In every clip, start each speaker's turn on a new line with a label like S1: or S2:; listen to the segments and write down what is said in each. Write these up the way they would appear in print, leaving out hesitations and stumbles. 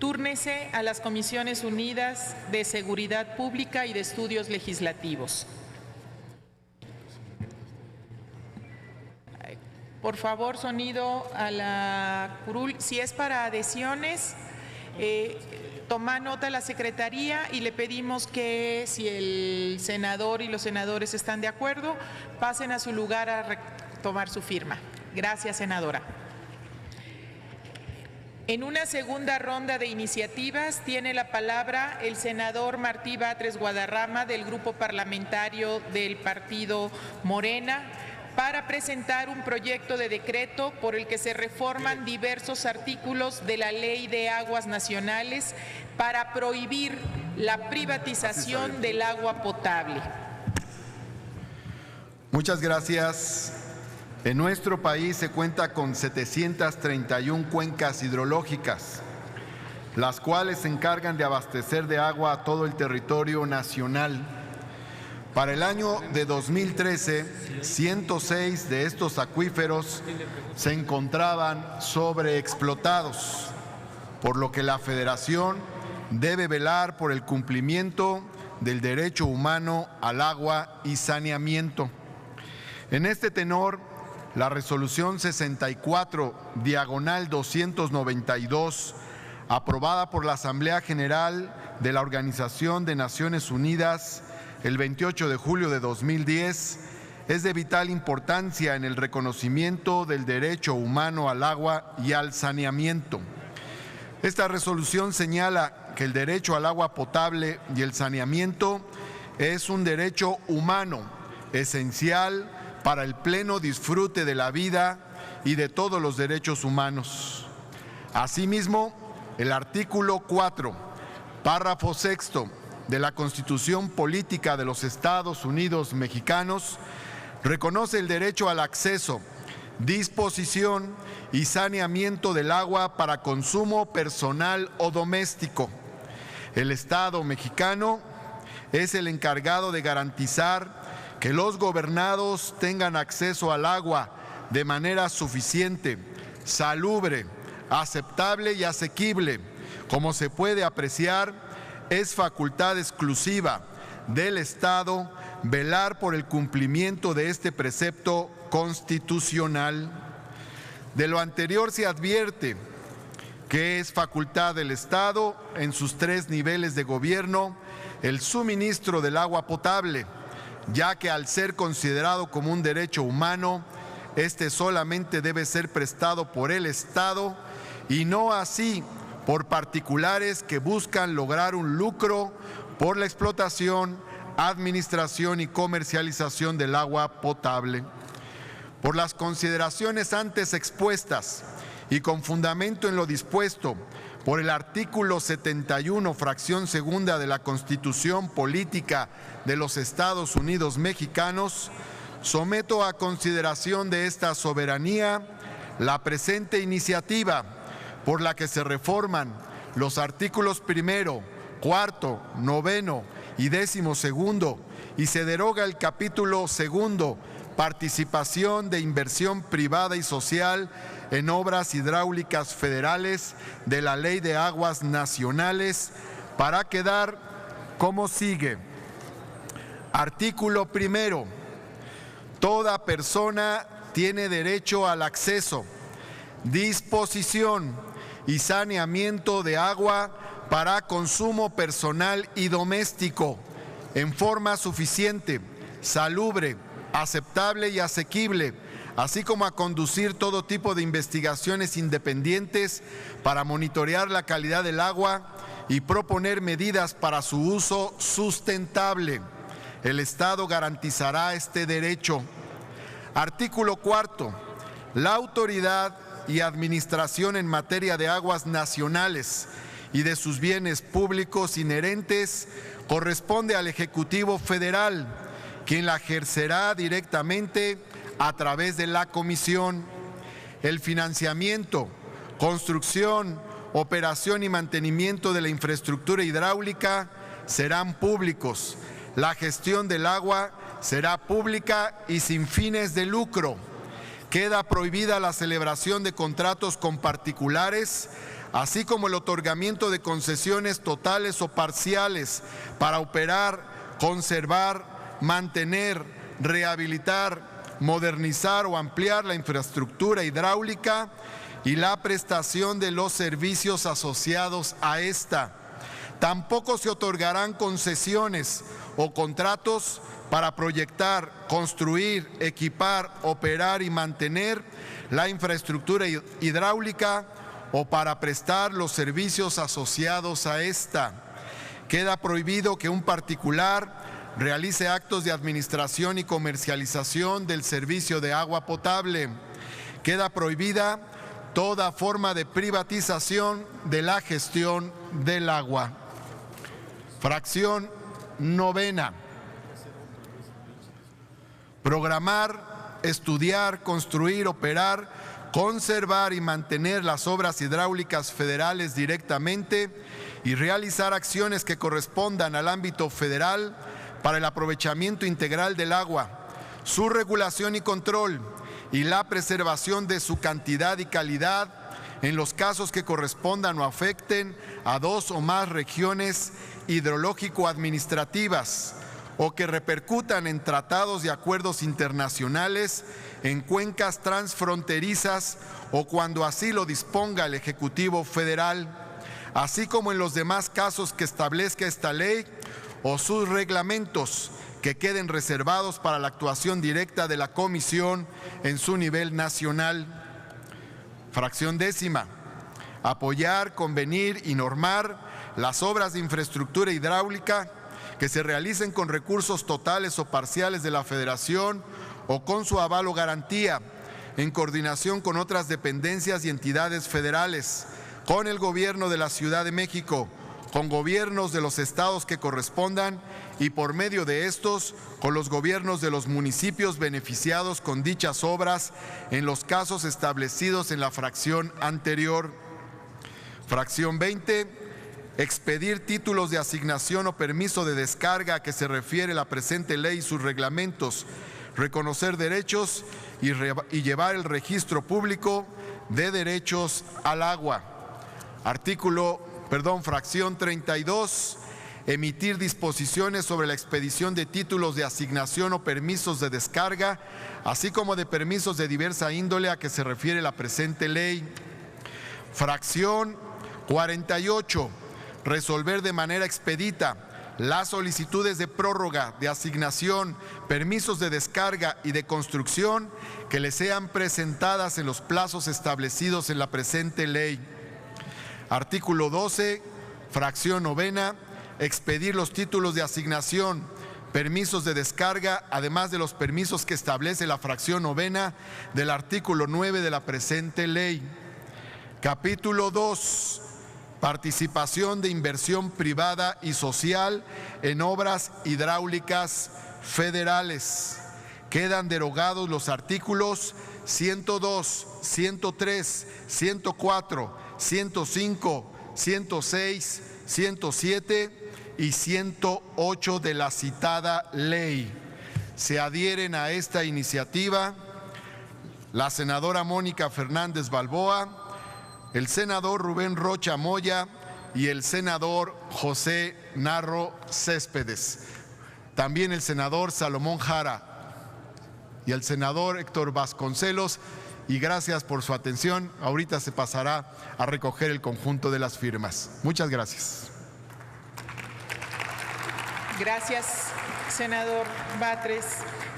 S1: Túrnese a las Comisiones Unidas de Seguridad Pública y de Estudios Legislativos. Por favor, sonido a la curul. Si es para adhesiones, toma nota la Secretaría y le pedimos que, si el senador y los senadores están de acuerdo, pasen a su lugar a tomar su firma. Gracias, senadora. En una segunda ronda de iniciativas tiene la palabra el senador Martí Batres Guadarrama del Grupo Parlamentario del Partido Morena para presentar un proyecto de decreto por el que se reforman diversos artículos de la Ley de Aguas Nacionales para prohibir la privatización del agua potable.
S2: Muchas gracias. En nuestro país se cuenta con 731 cuencas hidrológicas, las cuales se encargan de abastecer de agua a todo el territorio nacional. Para el año de 2013, 106 de estos acuíferos se encontraban sobreexplotados, por lo que la Federación debe velar por el cumplimiento del derecho humano al agua y saneamiento. En este tenor, la resolución 64/292, aprobada por la Asamblea General de la Organización de Naciones Unidas el 28 de julio de 2010, es de vital importancia en el reconocimiento del derecho humano al agua y al saneamiento. Esta resolución señala que el derecho al agua potable y el saneamiento es un derecho humano esencial para el pleno disfrute de la vida y de todos los derechos humanos. Asimismo, el artículo 4, párrafo 6 de la Constitución Política de los Estados Unidos Mexicanos reconoce el derecho al acceso, disposición y saneamiento del agua para consumo personal o doméstico. El Estado mexicano es el encargado de garantizar que los gobernados tengan acceso al agua de manera suficiente, salubre, aceptable y asequible. Como se puede apreciar, es facultad exclusiva del Estado velar por el cumplimiento de este precepto constitucional. De lo anterior se advierte que es facultad del Estado, en sus 3 niveles de gobierno, el suministro del agua potable, ya que al ser considerado como un derecho humano, este solamente debe ser prestado por el Estado y no así por particulares que buscan lograr un lucro por la explotación, administración y comercialización del agua potable. Por las consideraciones antes expuestas y con fundamento en lo dispuesto por el artículo 71, fracción segunda de la Constitución Política de los Estados Unidos Mexicanos, someto a consideración de esta soberanía la presente iniciativa por la que se reforman los artículos 1º, 4º, 9º y 12º y se deroga el capítulo 2, participación de inversión privada y social en obras hidráulicas federales de la Ley de Aguas Nacionales, para quedar como sigue. Artículo 1. Toda persona tiene derecho al acceso, disposición y saneamiento de agua para consumo personal y doméstico en forma suficiente, salubre, aceptable y asequible, así como a conducir todo tipo de investigaciones independientes para monitorear la calidad del agua y proponer medidas para su uso sustentable. El Estado garantizará este derecho. Artículo 4. La autoridad y administración en materia de aguas nacionales y de sus bienes públicos inherentes corresponde al Ejecutivo Federal, quien la ejercerá directamente a través de la Comisión. El financiamiento, construcción, operación y mantenimiento de la infraestructura hidráulica serán públicos. La gestión del agua será pública y sin fines de lucro. Queda prohibida la celebración de contratos con particulares, así como el otorgamiento de concesiones totales o parciales para operar, conservar, mantener, rehabilitar, modernizar o ampliar la infraestructura hidráulica y la prestación de los servicios asociados a esta. Tampoco se otorgarán concesiones o contratos para proyectar, construir, equipar, operar y mantener la infraestructura hidráulica o para prestar los servicios asociados a esta. Queda prohibido que un particular realice actos de administración y comercialización del servicio de agua potable. Queda prohibida toda forma de privatización de la gestión del agua. Fracción novena. Programar, estudiar, construir, operar, conservar y mantener las obras hidráulicas federales directamente y realizar acciones que correspondan al ámbito federal para el aprovechamiento integral del agua, su regulación y control y la preservación de su cantidad y calidad en los casos que correspondan o afecten a dos o más regiones hidrológico-administrativas o que repercutan en tratados y acuerdos internacionales, en cuencas transfronterizas o cuando así lo disponga el Ejecutivo Federal, así como en los demás casos que establezca esta ley o sus reglamentos que queden reservados para la actuación directa de la Comisión en su nivel nacional. Fracción décima. Apoyar, convenir y normar las obras de infraestructura hidráulica que se realicen con recursos totales o parciales de la Federación o con su aval o garantía, en coordinación con otras dependencias y entidades federales, con el Gobierno de la Ciudad de México, con gobiernos de los estados que correspondan y por medio de estos con los gobiernos de los municipios beneficiados con dichas obras en los casos establecidos en la fracción anterior. Fracción 20. Expedir títulos de asignación o permiso de descarga a que se refiere la presente ley y sus reglamentos, reconocer derechos y llevar el registro público de derechos al agua. Fracción 32, emitir disposiciones sobre la expedición de títulos de asignación o permisos de descarga, así como de permisos de diversa índole a que se refiere la presente ley. Fracción 48, resolver de manera expedita las solicitudes de prórroga, de asignación, permisos de descarga y de construcción que le sean presentadas en los plazos establecidos en la presente ley. Artículo 12, fracción novena, expedir los títulos de asignación, permisos de descarga, además de los permisos que establece la fracción novena del artículo 9 de la presente ley. Capítulo 2, participación de inversión privada y social en obras hidráulicas federales. Quedan derogados los artículos 102, 103, 104, 105, 106, 107 y 108 de la citada ley. Se adhieren a esta iniciativa la senadora Mónica Fernández Balboa, el senador Rubén Rocha Moya y el senador José Narro Céspedes. También el senador Salomón Jara y el senador Héctor Vasconcelos. Y gracias por su atención. Ahorita se pasará a recoger el conjunto de las firmas. Muchas gracias.
S1: Gracias, senador Batres.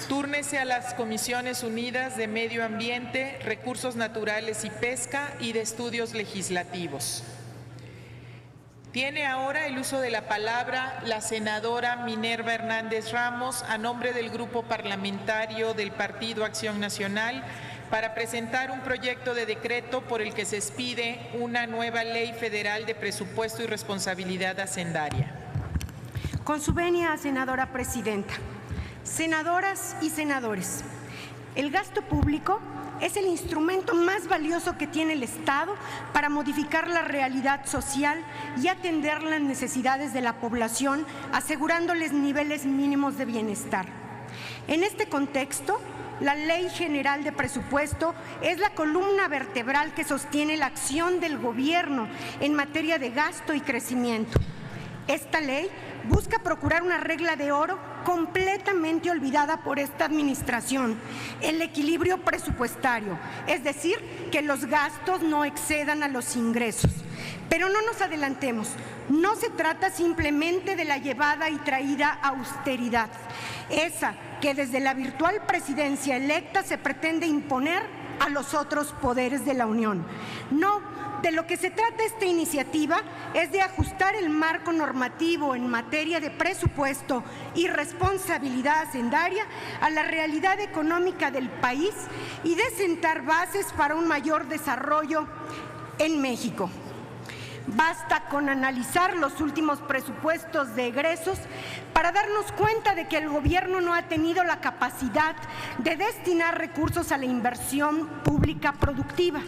S1: Túrnese a las Comisiones Unidas de Medio Ambiente, Recursos Naturales y Pesca y de Estudios Legislativos. Tiene ahora el uso de la palabra la senadora Minerva Hernández Ramos, a nombre del Grupo Parlamentario del Partido Acción Nacional, para presentar un proyecto de decreto por el que se expide una nueva ley federal de presupuesto y responsabilidad hacendaria.
S3: Con su venia, senadora presidenta. Senadoras y senadores, el gasto público es el instrumento más valioso que tiene el Estado para modificar la realidad social y atender las necesidades de la población, asegurándoles niveles mínimos de bienestar. En este contexto, la Ley General de Presupuesto es la columna vertebral que sostiene la acción del gobierno en materia de gasto y crecimiento. Esta ley busca procurar una regla de oro completamente olvidada por esta administración, el equilibrio presupuestario, es decir, que los gastos no excedan a los ingresos. Pero no nos adelantemos, no se trata simplemente de la llevada y traída austeridad, esa que desde la virtual presidencia electa se pretende imponer a los otros poderes de la Unión. No, de lo que se trata esta iniciativa es de ajustar el marco normativo en materia de presupuesto y responsabilidad hacendaria a la realidad económica del país y de sentar bases para un mayor desarrollo en México. Basta con analizar los últimos presupuestos de egresos para darnos cuenta de que el gobierno no ha tenido la capacidad de destinar recursos a la inversión pública productiva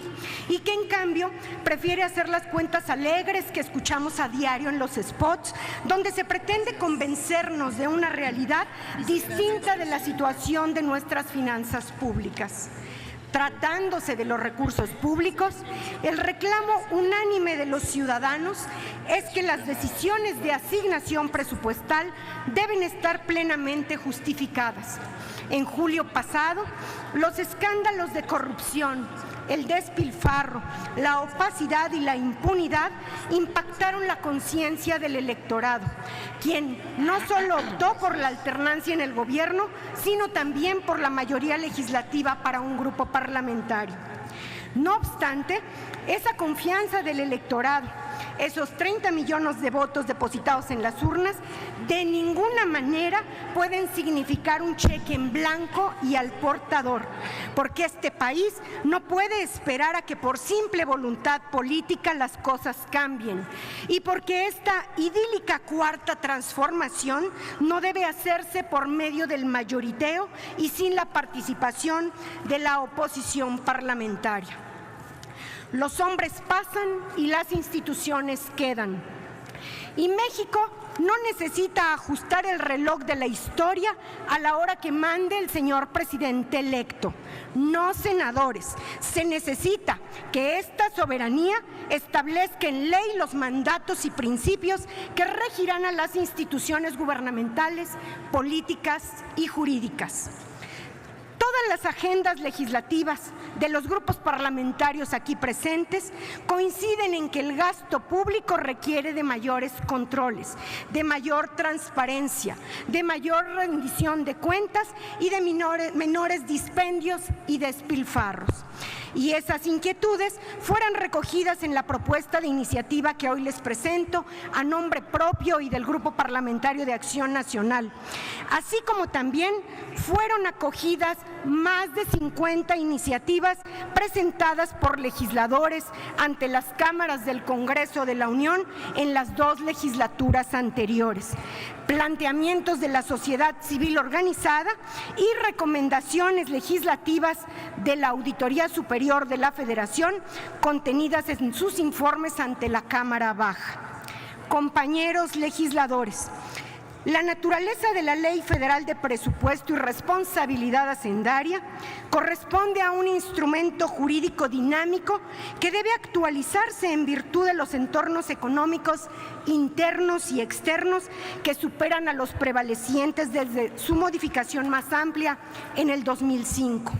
S3: y que en cambio prefiere hacer las cuentas alegres que escuchamos a diario en los spots, donde se pretende convencernos de una realidad distinta de la situación de nuestras finanzas públicas. Tratándose de los recursos públicos, el reclamo unánime de los ciudadanos es que las decisiones de asignación presupuestal deben estar plenamente justificadas. En julio pasado, los escándalos de corrupción, el despilfarro, la opacidad y la impunidad impactaron la conciencia del electorado, quien no solo optó por la alternancia en el gobierno, sino también por la mayoría legislativa para un grupo parlamentario. No obstante, esa confianza del electorado, esos 30 millones de votos depositados en las urnas, de ninguna manera pueden significar un cheque en blanco y al portador, porque este país no puede esperar a que por simple voluntad política las cosas cambien y porque esta idílica cuarta transformación no debe hacerse por medio del mayoriteo y sin la participación de la oposición parlamentaria. Los hombres pasan y las instituciones quedan. Y México no necesita ajustar el reloj de la historia a la hora que mande el señor presidente electo. No, senadores, se necesita que esta soberanía establezca en ley los mandatos y principios que regirán a las instituciones gubernamentales, políticas y jurídicas. Todas las agendas legislativas de los grupos parlamentarios aquí presentes coinciden en que el gasto público requiere de mayores controles, de mayor transparencia, de mayor rendición de cuentas y de menores dispendios y despilfarros. Y esas inquietudes fueran recogidas en la propuesta de iniciativa que hoy les presento a nombre propio y del Grupo Parlamentario de Acción Nacional, así como también fueron acogidas más de 50 iniciativas presentadas por legisladores ante las cámaras del Congreso de la Unión en las 2 legislaturas anteriores, planteamientos de la sociedad civil organizada y recomendaciones legislativas de la Auditoría Superior de la Federación contenidas en sus informes ante la Cámara Baja. Compañeros legisladores, la naturaleza de la Ley Federal de Presupuesto y Responsabilidad Hacendaria corresponde a un instrumento jurídico dinámico que debe actualizarse en virtud de los entornos económicos internos y externos que superan a los prevalecientes desde su modificación más amplia en el 2005.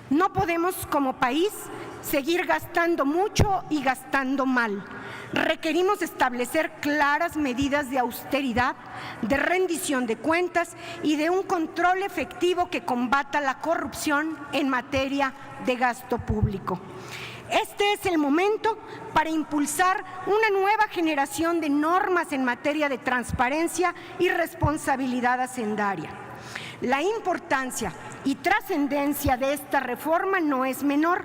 S3: No podemos, como país, seguir gastando mucho y gastando mal. Requerimos establecer claras medidas de austeridad, de rendición de cuentas y de un control efectivo que combata la corrupción en materia de gasto público. Este es el momento para impulsar una nueva generación de normas en materia de transparencia y responsabilidad hacendaria. La importancia y trascendencia de esta reforma no es menor.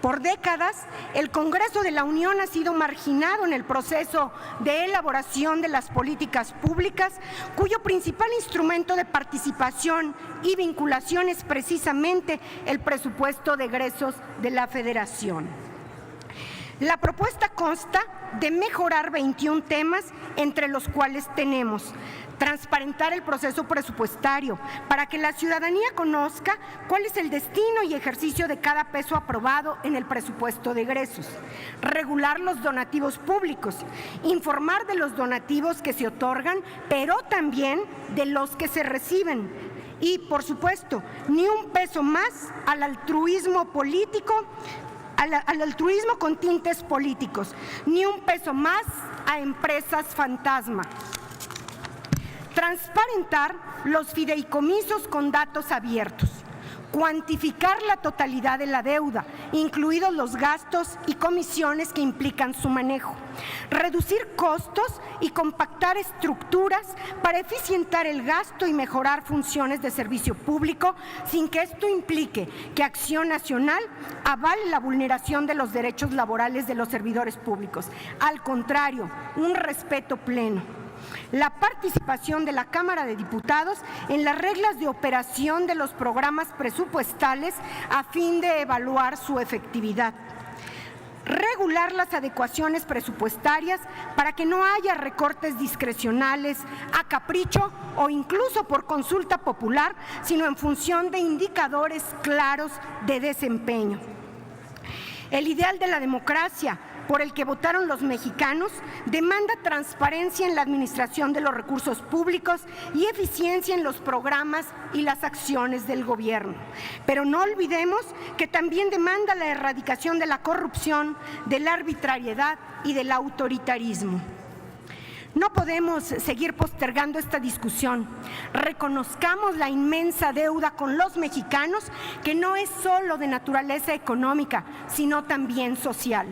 S3: Por décadas, el Congreso de la Unión ha sido marginado en el proceso de elaboración de las políticas públicas, cuyo principal instrumento de participación y vinculación es precisamente el presupuesto de egresos de la Federación. La propuesta consta de mejorar 21 temas, entre los cuales tenemos: transparentar el proceso presupuestario para que la ciudadanía conozca cuál es el destino y ejercicio de cada peso aprobado en el presupuesto de egresos; regular los donativos públicos; informar de los donativos que se otorgan, pero también de los que se reciben; y, por supuesto, ni un peso más al altruismo político, al altruismo con tintes políticos, ni un peso más a empresas fantasma. Transparentar los fideicomisos con datos abiertos; cuantificar la totalidad de la deuda, incluidos los gastos y comisiones que implican su manejo; reducir costos y compactar estructuras para eficientar el gasto y mejorar funciones de servicio público, sin que esto implique que Acción Nacional avale la vulneración de los derechos laborales de los servidores públicos. Al contrario, un respeto pleno. La participación de la Cámara de Diputados en las reglas de operación de los programas presupuestales a fin de evaluar su efectividad. Regular las adecuaciones presupuestarias para que no haya recortes discrecionales, a capricho o incluso por consulta popular, sino en función de indicadores claros de desempeño. El ideal de la democracia por el que votaron los mexicanos demanda transparencia en la administración de los recursos públicos y eficiencia en los programas y las acciones del gobierno. Pero no olvidemos que también demanda la erradicación de la corrupción, de la arbitrariedad y del autoritarismo. No podemos seguir postergando esta discusión. Reconozcamos la inmensa deuda con los mexicanos, que no es solo de naturaleza económica, sino también social.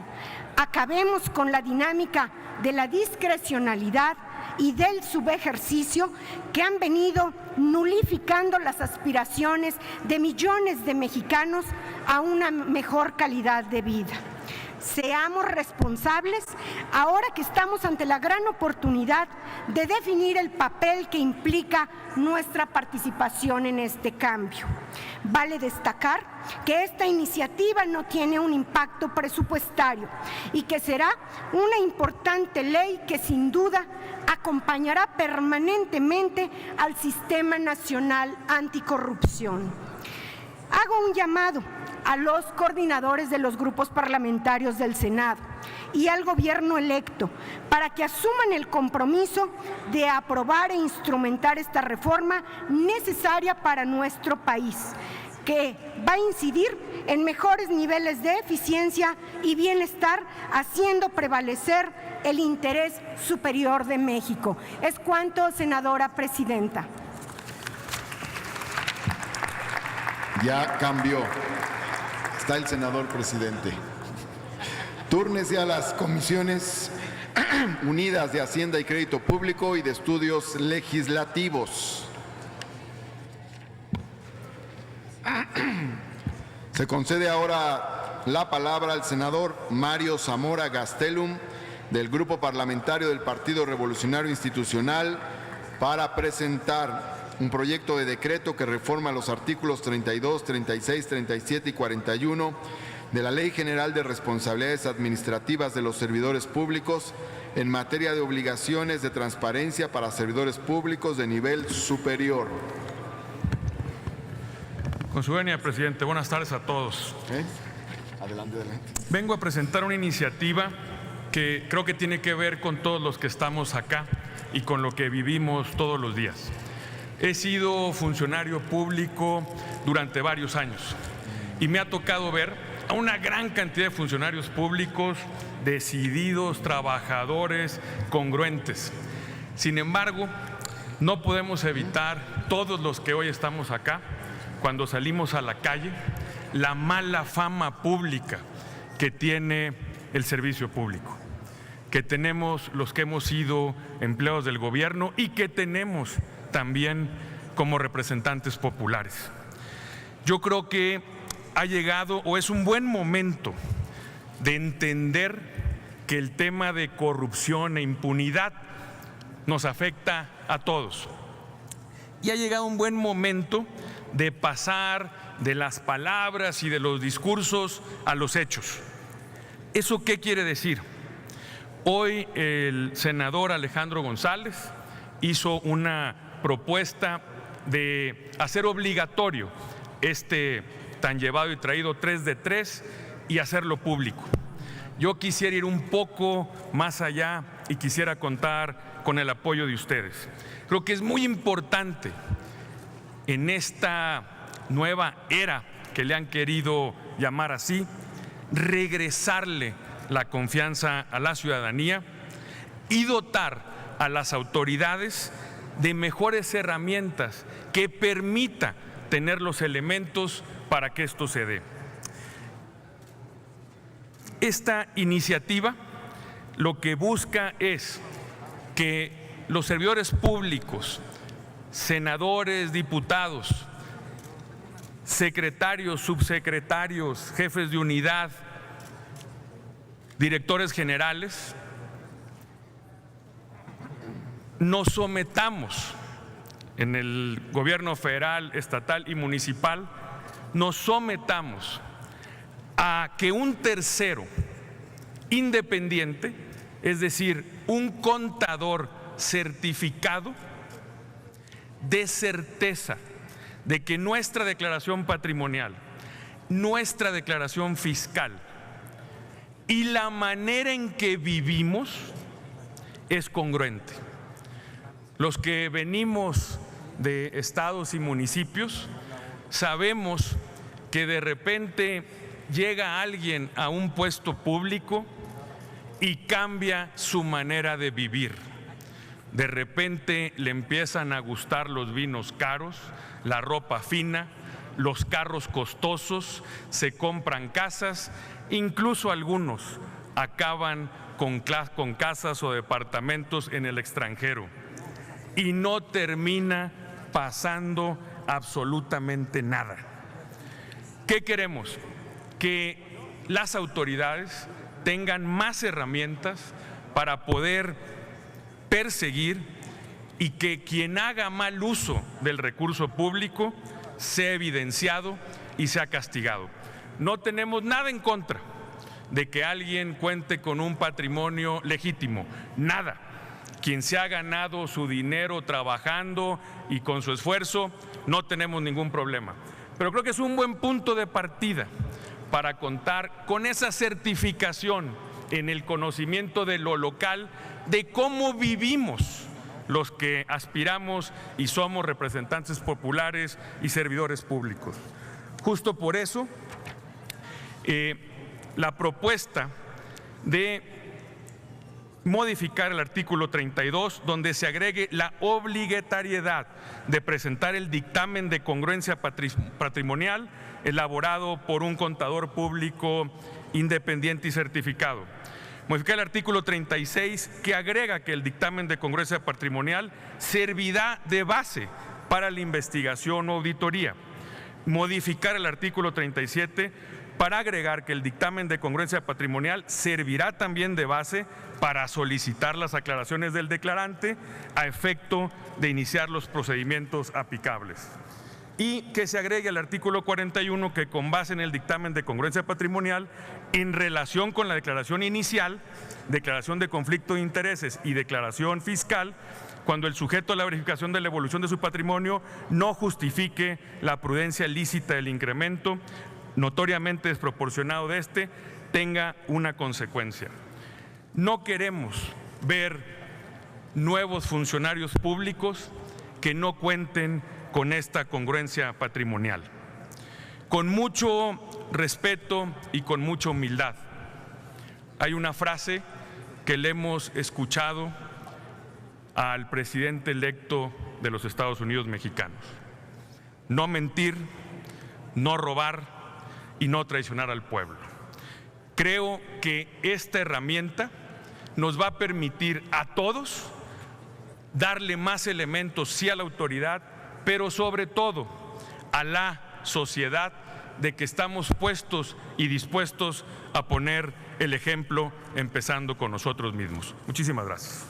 S3: Acabemos con la dinámica de la discrecionalidad y del subejercicio que han venido nulificando las aspiraciones de millones de mexicanos a una mejor calidad de vida. Seamos responsables ahora que estamos ante la gran oportunidad de definir el papel que implica nuestra participación en este cambio. Vale destacar que esta iniciativa no tiene un impacto presupuestario y que será una importante ley que sin duda acompañará permanentemente al Sistema Nacional Anticorrupción. Hago un llamado a los coordinadores de los grupos parlamentarios del Senado y al gobierno electo para que asuman el compromiso de aprobar e instrumentar esta reforma necesaria para nuestro país, que va a incidir en mejores niveles de eficiencia y bienestar, haciendo prevalecer el interés superior de México. Es cuanto, senadora presidenta.
S2: Ya cambió. Está el senador presidente. Túrnese a las comisiones unidas de Hacienda y Crédito Público y de Estudios Legislativos. Se concede ahora la palabra al senador Mario Zamora Gastelum, del Grupo Parlamentario del Partido Revolucionario Institucional, para presentar un proyecto de decreto que reforma los artículos 32, 36, 37 y 41 de la Ley General de Responsabilidades Administrativas de los Servidores Públicos en materia de obligaciones de transparencia para servidores públicos de nivel superior.
S4: Con su venia, presidente, buenas tardes a todos.
S2: Adelante, adelante.
S4: Vengo a presentar una iniciativa que creo que tiene que ver con todos los que estamos acá y con lo que vivimos todos los días. He sido funcionario público durante varios años y me ha tocado ver a una gran cantidad de funcionarios públicos decididos, trabajadores, congruentes. Sin embargo, no podemos evitar, todos los que hoy estamos acá, cuando salimos a la calle, la mala fama pública que tiene el servicio público, que tenemos los que hemos sido empleados del gobierno y que tenemos también como representantes populares. Yo creo que ha llegado o es un buen momento de entender que el tema de corrupción e impunidad nos afecta a todos. Y ha llegado un buen momento de pasar de las palabras y de los discursos a los hechos. ¿Eso qué quiere decir? Hoy el senador Alejandro González hizo una propuesta de hacer obligatorio este tan llevado y traído 3 de 3 y hacerlo público. Yo quisiera ir un poco más allá y quisiera contar con el apoyo de ustedes. Creo que es muy importante en esta nueva era que le han querido llamar así, regresarle la confianza a la ciudadanía y dotar a las autoridades de mejores herramientas que permita tener los elementos para que esto se dé. Esta iniciativa lo que busca es que los servidores públicos, senadores, diputados, secretarios, subsecretarios, jefes de unidad, directores generales, nos sometamos en el gobierno federal, estatal y municipal, nos sometamos a que un tercero independiente, es decir, un contador certificado, dé certeza de que nuestra declaración patrimonial, nuestra declaración fiscal y la manera en que vivimos es congruente. Los que venimos de estados y municipios sabemos que de repente llega alguien a un puesto público y cambia su manera de vivir. De repente le empiezan a gustar los vinos caros, la ropa fina, los carros costosos, se compran casas, incluso algunos acaban con casas o departamentos en el extranjero y no termina pasando absolutamente nada. ¿Qué queremos? Que las autoridades tengan más herramientas para poder perseguir y que quien haga mal uso del recurso público sea evidenciado y sea castigado. No tenemos nada en contra de que alguien cuente con un patrimonio legítimo, nada. Quien se ha ganado su dinero trabajando y con su esfuerzo, no tenemos ningún problema. Pero creo que es un buen punto de partida para contar con esa certificación en el conocimiento de lo local, de cómo vivimos los que aspiramos y somos representantes populares y servidores públicos. Justo por eso, la propuesta de modificar el artículo 32, donde se agregue la obligatoriedad de presentar el dictamen de congruencia patrimonial elaborado por un contador público independiente y certificado. Modificar el artículo 36, que agrega que el dictamen de congruencia patrimonial servirá de base para la investigación o auditoría. Modificar el artículo 37 para agregar que el dictamen de congruencia patrimonial servirá también de base para solicitar las aclaraciones del declarante a efecto de iniciar los procedimientos aplicables. Y que se agregue al artículo 41 que, con base en el dictamen de congruencia patrimonial, en relación con la declaración inicial, declaración de conflicto de intereses y declaración fiscal, cuando el sujeto a la verificación de la evolución de su patrimonio no justifique la prudencia lícita del incremento notoriamente desproporcionado de este, tenga una consecuencia. No queremos ver nuevos funcionarios públicos que no cuenten con esta congruencia patrimonial. Con mucho respeto y con mucha humildad, hay una frase que le hemos escuchado al presidente electo de los Estados Unidos mexicanos: no mentir, no robar y no traicionar al pueblo. Creo que esta herramienta nos va a permitir a todos darle más elementos, sí, a la autoridad, pero sobre todo a la sociedad, de que estamos puestos y dispuestos a poner el ejemplo, empezando con nosotros mismos. Muchísimas gracias.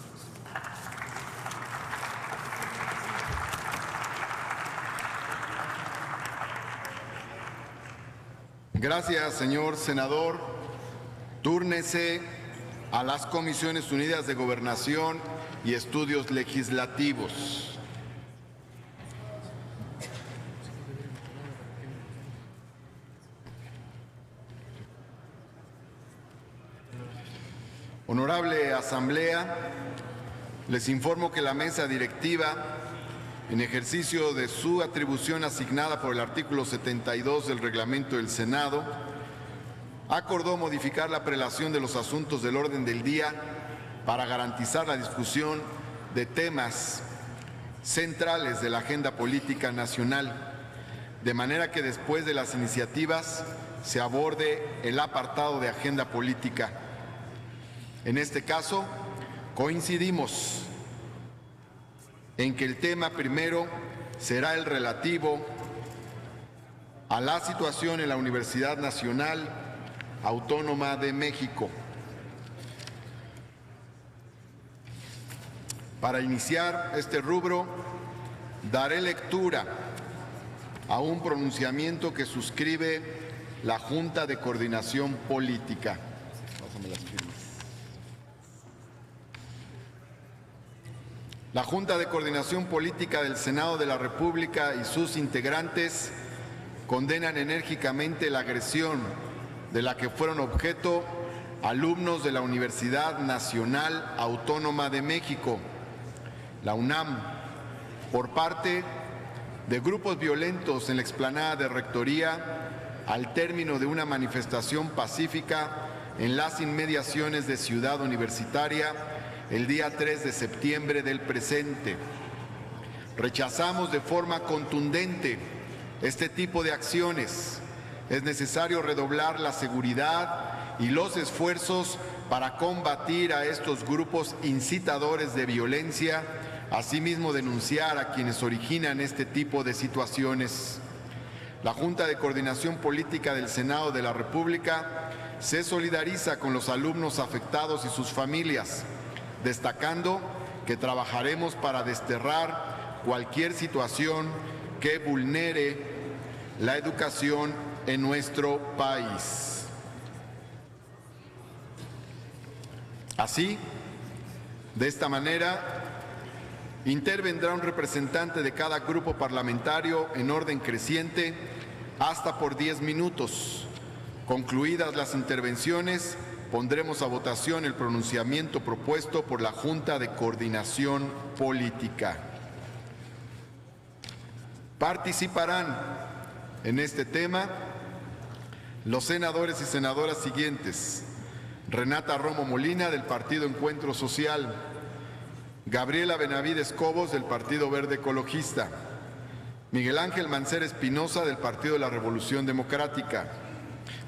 S2: Gracias, señor senador. Túrnese a las Comisiones Unidas de Gobernación y Estudios Legislativos. Honorable Asamblea, les informo que la mesa directiva, en ejercicio de su atribución asignada por el artículo 72 del reglamento del Senado, acordó modificar la prelación de los asuntos del orden del día para garantizar la discusión de temas centrales de la agenda política nacional, de manera que después de las iniciativas se aborde el apartado de agenda política. En este caso, coincidimos en que el tema primero será el relativo a la situación en la Universidad Nacional Autónoma de México. Para iniciar este rubro, daré lectura a un pronunciamiento que suscribe la Junta de Coordinación Política. Pásame las firmas. La Junta de Coordinación Política del Senado de la República y sus integrantes condenan enérgicamente la agresión de la que fueron objeto alumnos de la Universidad Nacional Autónoma de México, la UNAM, por parte de grupos violentos en la explanada de Rectoría al término de una manifestación pacífica en las inmediaciones de Ciudad Universitaria el día 3 de septiembre del presente. Rechazamos de forma contundente este tipo de acciones. Es necesario redoblar la seguridad y los esfuerzos para combatir a estos grupos incitadores de violencia, asimismo denunciar a quienes originan este tipo de situaciones. La Junta de Coordinación Política del Senado de la República se solidariza con los alumnos afectados y sus familias, destacando que trabajaremos para desterrar cualquier situación que vulnere la educación en nuestro país. Así, de esta manera, intervendrá un representante de cada grupo parlamentario en orden creciente hasta por 10 minutos. Concluidas las intervenciones, pondremos a votación el pronunciamiento propuesto por la Junta de Coordinación Política. Participarán en este tema los senadores y senadoras siguientes: Renata Romo Molina, del Partido Encuentro Social; Gabriela Benavides Cobos, del Partido Verde Ecologista; Miguel Ángel Mancera Espinosa, del Partido de la Revolución Democrática;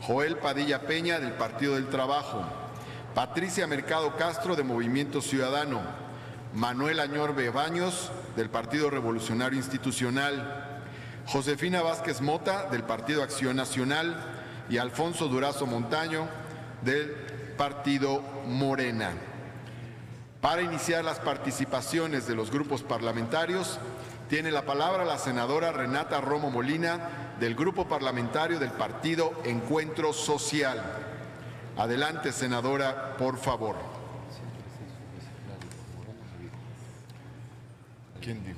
S2: Joel Padilla Peña, del Partido del Trabajo; Patricia Mercado Castro, de Movimiento Ciudadano; Manuel Añorbe Baños, del Partido Revolucionario Institucional; Josefina Vázquez Mota, del Partido Acción Nacional; y Alfonso Durazo Montaño, del Partido Morena. Para iniciar las participaciones de los grupos parlamentarios, tiene la palabra la senadora Renata Romo Molina, del Grupo Parlamentario del Partido Encuentro Social. Adelante, senadora, por favor. ¿Quién dijo?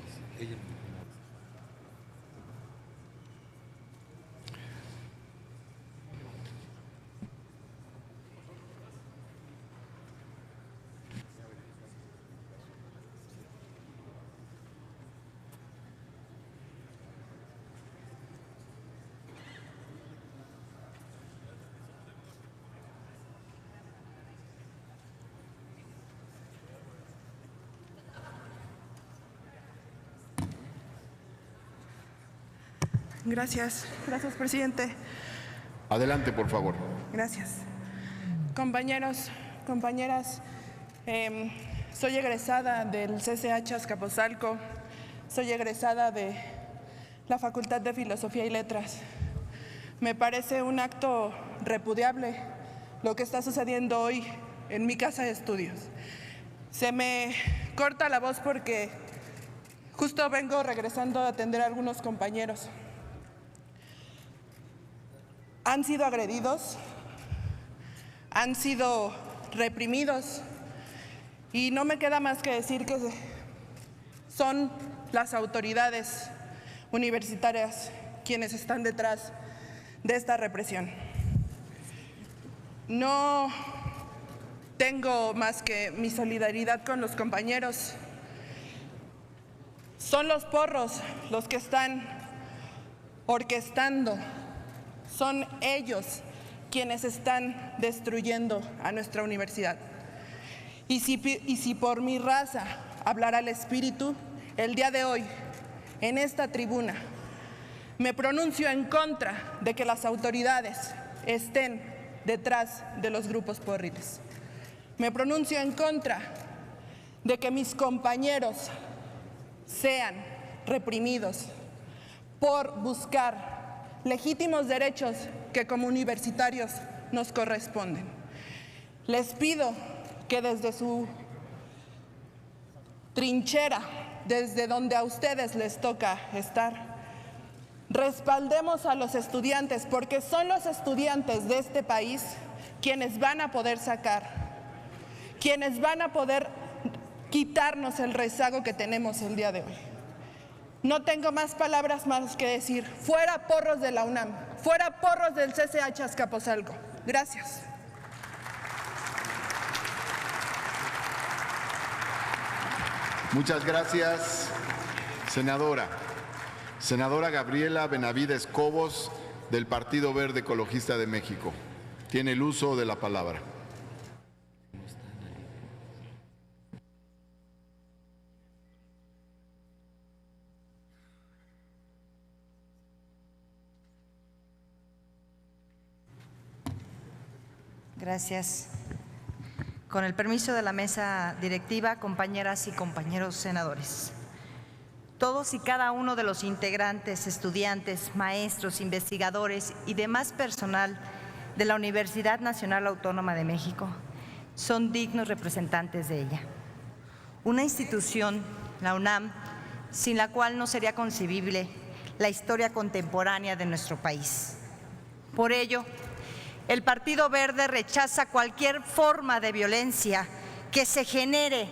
S5: Gracias, presidente.
S2: Adelante, por favor.
S5: Gracias. Compañeros, compañeras, soy egresada del CCH Azcapotzalco, soy egresada de la Facultad de Filosofía y Letras. Me parece un acto repudiable lo que está sucediendo hoy en mi casa de estudios. Se me corta la voz porque justo vengo regresando a atender a algunos compañeros. Han sido agredidos han sido reprimidos y no me queda más que decir que son las autoridades universitarias quienes están detrás de esta represión. No tengo más que mi solidaridad con los compañeros. Son los porros los que están orquestando, son ellos quienes están destruyendo a nuestra universidad. Y si por mi raza hablará el espíritu, el día de hoy, en esta tribuna, me pronuncio en contra de que las autoridades estén detrás de los grupos porriles. Me pronuncio en contra de que mis compañeros sean reprimidos por buscar legítimos derechos que como universitarios nos corresponden. Les pido que desde su trinchera, desde donde a ustedes les toca estar, respaldemos a los estudiantes, porque son los estudiantes de este país quienes van a poder sacar, quienes van a poder quitarnos el rezago que tenemos el día de hoy. No tengo más palabras más que decir. Fuera porros de la UNAM, fuera porros del CCH Azcapotzalco. Gracias.
S2: Muchas gracias, senadora. Senadora Gabriela Benavides Cobos, del Partido Verde Ecologista de México. Tiene el uso de la palabra.
S6: Gracias. Con el permiso de la mesa directiva, compañeras y compañeros senadores. Todos y cada uno de los integrantes, estudiantes, maestros, investigadores y demás personal de la Universidad Nacional Autónoma de México son dignos representantes de ella. Una institución, la UNAM, sin la cual no sería concebible la historia contemporánea de nuestro país. Por ello, el Partido Verde rechaza cualquier forma de violencia que se genere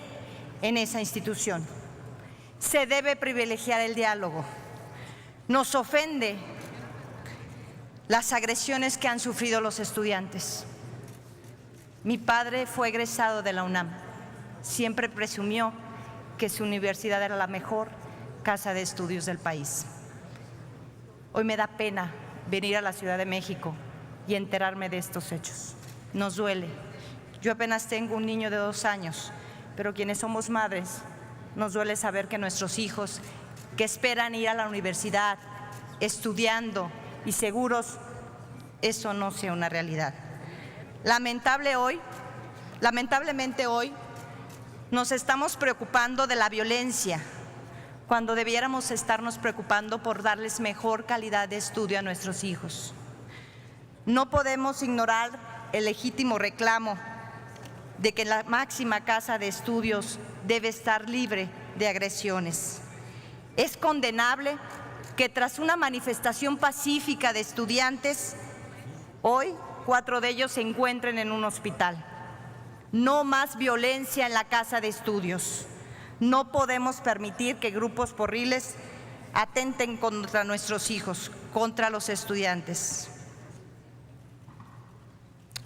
S6: en esa institución. Se debe privilegiar el diálogo. Nos ofende las agresiones que han sufrido los estudiantes. Mi padre fue egresado de la UNAM. Siempre presumió que su universidad era la mejor casa de estudios del país. Hoy me da pena venir a la Ciudad de México y enterarme de estos hechos. Nos duele. Yo apenas tengo un niño de 2 años, pero quienes somos madres, nos duele saber que nuestros hijos, que esperan ir a la universidad, estudiando y seguros, eso no sea una realidad. Lamentablemente hoy, nos estamos preocupando de la violencia, cuando debiéramos estarnos preocupando por darles mejor calidad de estudio a nuestros hijos. No podemos ignorar el legítimo reclamo de que la máxima casa de estudios debe estar libre de agresiones. Es condenable que tras una manifestación pacífica de estudiantes, hoy 4 de ellos se encuentren en un hospital. No más violencia en la casa de estudios. No podemos permitir que grupos porriles atenten contra nuestros hijos, contra los estudiantes.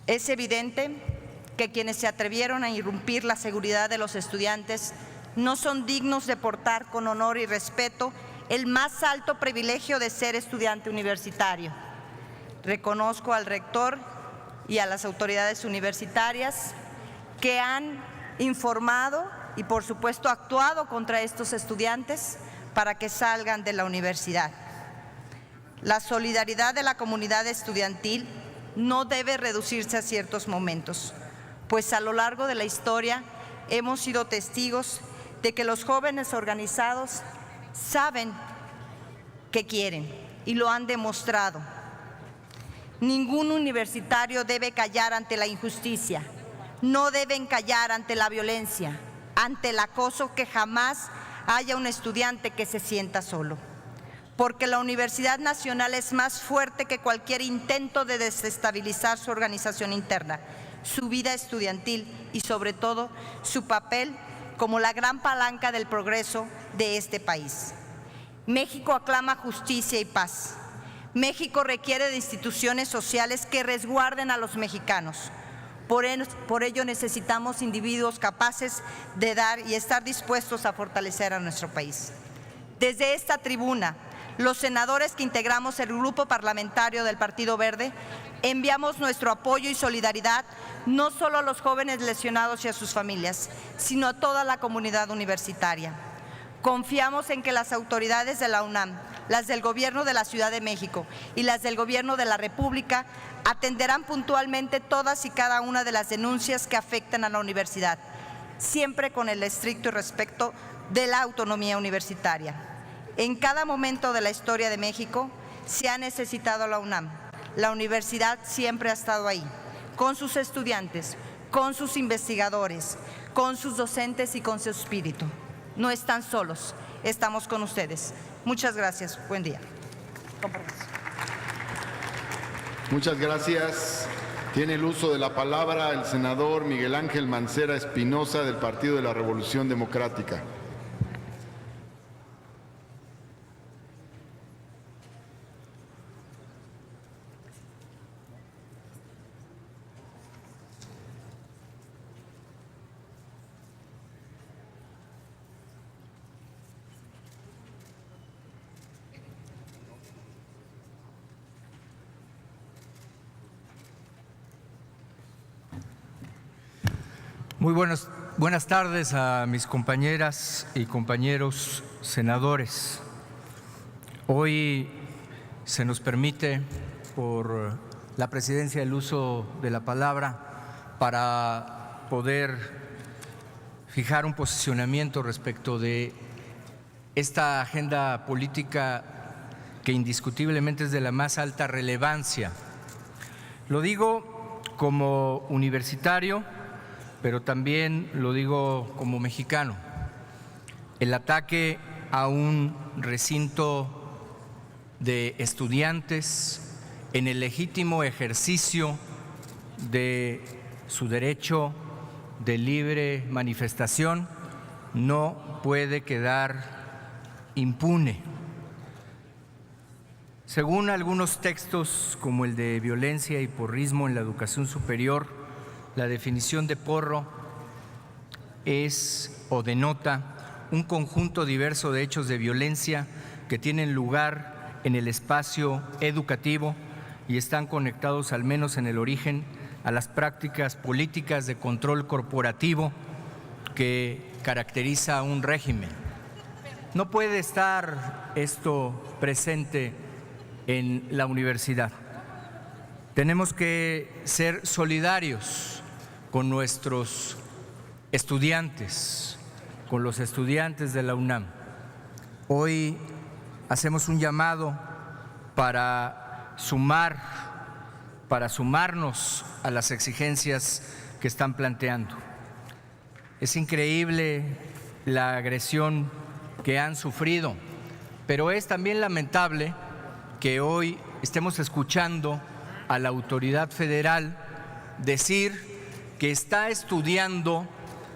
S6: Es evidente que quienes se atrevieron a irrumpir la seguridad de los estudiantes no son dignos de portar con honor y respeto el más alto privilegio de ser estudiante universitario. Reconozco al rector y a las autoridades universitarias que han informado y, por supuesto, actuado contra estos estudiantes para que salgan de la universidad. La solidaridad de la comunidad estudiantil no debe reducirse a ciertos momentos, pues a lo largo de la historia hemos sido testigos de que los jóvenes organizados saben qué quieren y lo han demostrado. Ningún universitario debe callar ante la injusticia, no deben callar ante la violencia, ante el acoso, que jamás haya un estudiante que se sienta solo. Porque la Universidad Nacional es más fuerte que cualquier intento de desestabilizar su organización interna. su vida estudiantil y sobre todo su papel como la gran palanca del progreso de este país. México aclama justicia y paz. México requiere de instituciones sociales que resguarden a los mexicanos. Por ello necesitamos individuos capaces de dar y estar dispuestos a fortalecer a nuestro país. Desde esta tribuna, los senadores que integramos el Grupo Parlamentario del Partido Verde enviamos nuestro apoyo y solidaridad no solo a los jóvenes lesionados y a sus familias, sino a toda la comunidad universitaria. Confiamos en que las autoridades de la UNAM, las del Gobierno de la Ciudad de México y las del Gobierno de la República atenderán puntualmente todas y cada una de las denuncias que afectan a la universidad, siempre con el estricto respeto de la autonomía universitaria. En cada momento de la historia de México se ha necesitado la UNAM. La universidad siempre ha estado ahí, con sus estudiantes, con sus investigadores, con sus docentes y con su espíritu. No están solos, estamos con ustedes. Muchas gracias. Buen día.
S2: Muchas gracias. Tiene el uso de la palabra el senador Miguel Ángel Mancera Espinosa del Partido de la Revolución Democrática.
S7: Muy buenas tardes a mis compañeras y compañeros senadores. Hoy se nos permite por la presidencia el uso de la palabra para poder fijar un posicionamiento respecto de esta agenda política que indiscutiblemente es de la más alta relevancia. Lo digo como universitario, pero también lo digo como mexicano. El ataque a un recinto de estudiantes en el legítimo ejercicio de su derecho de libre manifestación no puede quedar impune. Según algunos textos, como el de violencia y porrismo en la educación superior, la definición de porro es o denota un conjunto diverso de hechos de violencia que tienen lugar en el espacio educativo y están conectados, al menos en el origen, a las prácticas políticas de control corporativo que caracteriza a un régimen. No puede estar esto presente en la universidad. Tenemos que ser solidarios con nuestros estudiantes, con los estudiantes de la UNAM. Hoy hacemos un llamado para sumarnos a las exigencias que están planteando. Es increíble la agresión que han sufrido, pero es también lamentable que hoy estemos escuchando a la autoridad federal decir que está estudiando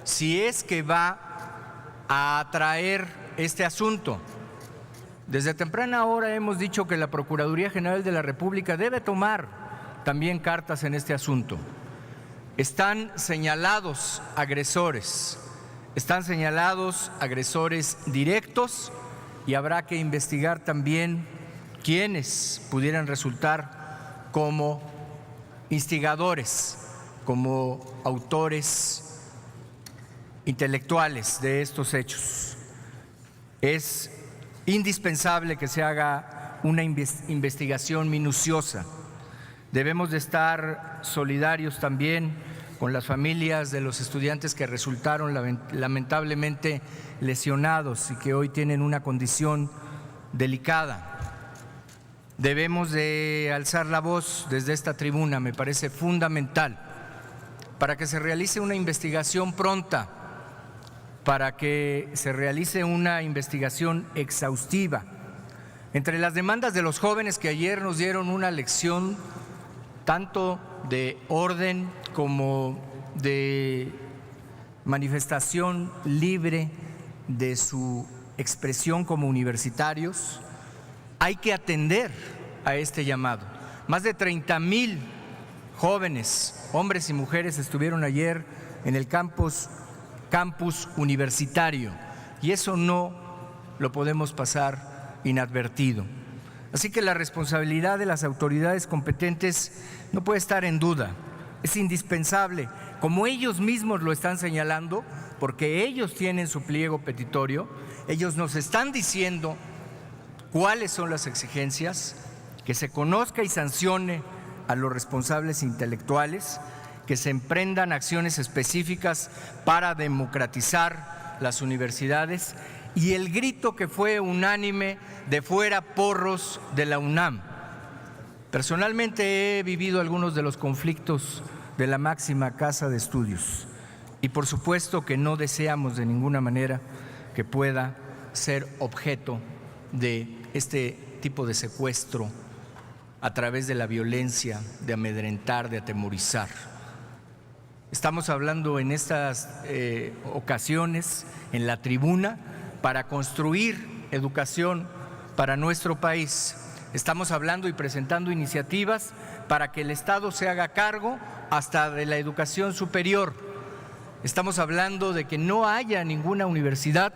S7: si es que va a traer este asunto. Desde temprana hora hemos dicho que la Procuraduría General de la República debe tomar también cartas en este asunto. Están señalados agresores directos y habrá que investigar también quiénes pudieran resultar como instigadores, como autores intelectuales de estos hechos. Es indispensable que se haga una investigación minuciosa. Debemos de estar solidarios también con las familias de los estudiantes que resultaron lamentablemente lesionados y que hoy tienen una condición delicada. Debemos de alzar la voz desde esta tribuna, me parece fundamental, para que se realice una investigación pronta, para que se realice una investigación exhaustiva. Entre las demandas de los jóvenes que ayer nos dieron una lección tanto de orden como de manifestación libre de su expresión como universitarios, hay que atender a este llamado. Más de 30,000 jóvenes, hombres y mujeres, estuvieron ayer en el campus universitario y eso no lo podemos pasar inadvertido. Así que la responsabilidad de las autoridades competentes no puede estar en duda. Es indispensable, como ellos mismos lo están señalando, porque ellos tienen su pliego petitorio, ellos nos están diciendo cuáles son las exigencias, que se conozca y sancione a los responsables intelectuales, que se emprendan acciones específicas para democratizar las universidades y el grito que fue unánime de fuera porros de la UNAM. Personalmente he vivido algunos de los conflictos de la máxima casa de estudios y por supuesto que no deseamos de ninguna manera que pueda ser objeto de este tipo de secuestro a través de la violencia, de amedrentar, de atemorizar. Estamos hablando en estas ocasiones en la tribuna para construir educación para nuestro país. Estamos hablando y presentando iniciativas para que el Estado se haga cargo hasta de la educación superior. Estamos hablando de que no haya ninguna universidad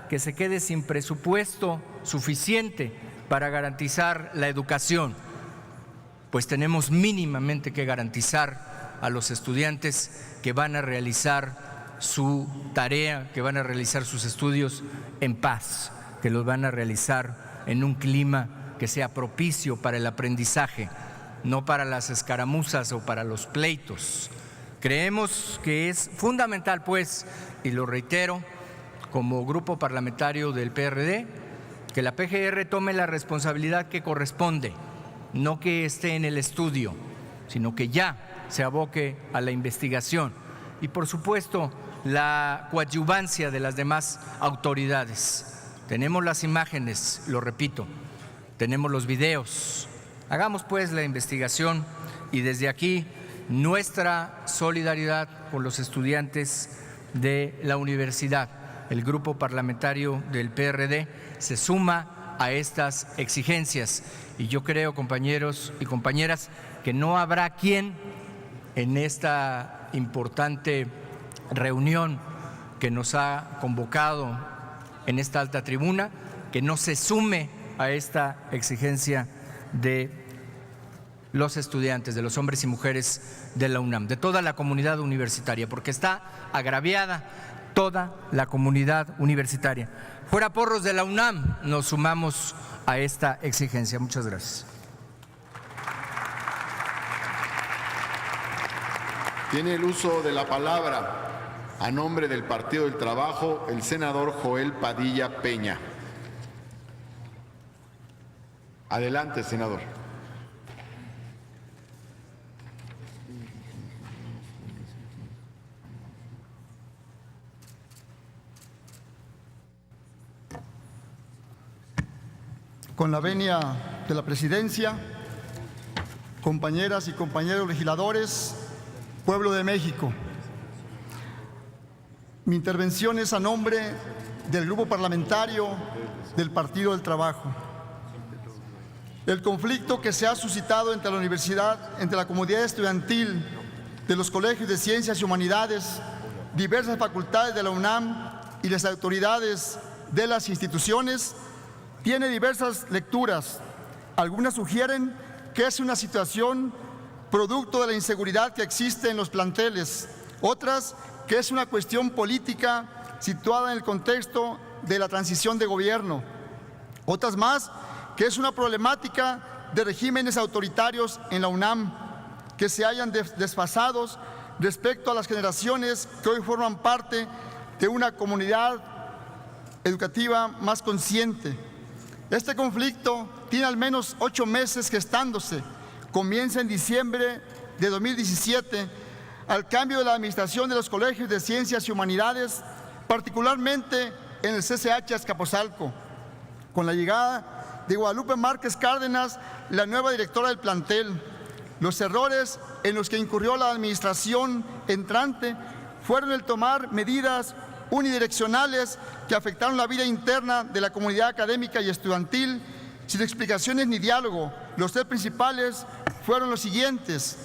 S7: que se quede sin presupuesto suficiente para garantizar la educación, pues tenemos mínimamente que garantizar a los estudiantes que van a realizar su tarea, que van a realizar sus estudios en paz, que los van a realizar en un clima que sea propicio para el aprendizaje, no para las escaramuzas o para los pleitos. Creemos que es fundamental, pues, y lo reitero, como grupo parlamentario del PRD, que la PGR tome la responsabilidad que corresponde, no que esté en el estudio, sino que ya se aboque a la investigación y, por supuesto, la coadyuvancia de las demás autoridades. Tenemos las imágenes, lo repito, tenemos los videos. Hagamos pues la investigación y desde aquí nuestra solidaridad con los estudiantes de la universidad. El grupo parlamentario del PRD se suma a estas exigencias y yo creo, compañeros y compañeras, que no habrá quien en esta importante reunión que nos ha convocado en esta alta tribuna, que no se sume a esta exigencia de los estudiantes, de los hombres y mujeres de la UNAM, de toda la comunidad universitaria, porque está agraviada toda la comunidad universitaria. Fuera porros de la UNAM, nos sumamos a esta exigencia. Muchas gracias.
S2: Tiene el uso de la palabra a nombre del Partido del Trabajo el senador Joel Padilla Peña. Adelante, senador.
S8: Con la venia de la presidencia, compañeras y compañeros legisladores, pueblo de México, mi intervención es a nombre del grupo parlamentario del Partido del Trabajo. El conflicto que se ha suscitado entre la universidad, entre la comunidad estudiantil de los colegios de Ciencias y Humanidades, diversas facultades de la UNAM y las autoridades de las instituciones tiene diversas lecturas. Algunas sugieren que es una situación producto de la inseguridad que existe en los planteles, otras que es una cuestión política situada en el contexto de la transición de gobierno, otras más que es una problemática de regímenes autoritarios en la UNAM que se hayan desfasados respecto a las generaciones que hoy forman parte de una comunidad educativa más consciente. Este conflicto tiene al menos 8 meses gestándose. Comienza en diciembre de 2017 al cambio de la administración de los colegios de Ciencias y Humanidades, particularmente en el CCH Azcapotzalco, con la llegada de Guadalupe Márquez Cárdenas, la nueva directora del plantel. Los errores en los que incurrió la administración entrante fueron el tomar medidas unidireccionales que afectaron la vida interna de la comunidad académica y estudiantil sin explicaciones ni diálogo. Los tres principales fueron los siguientes: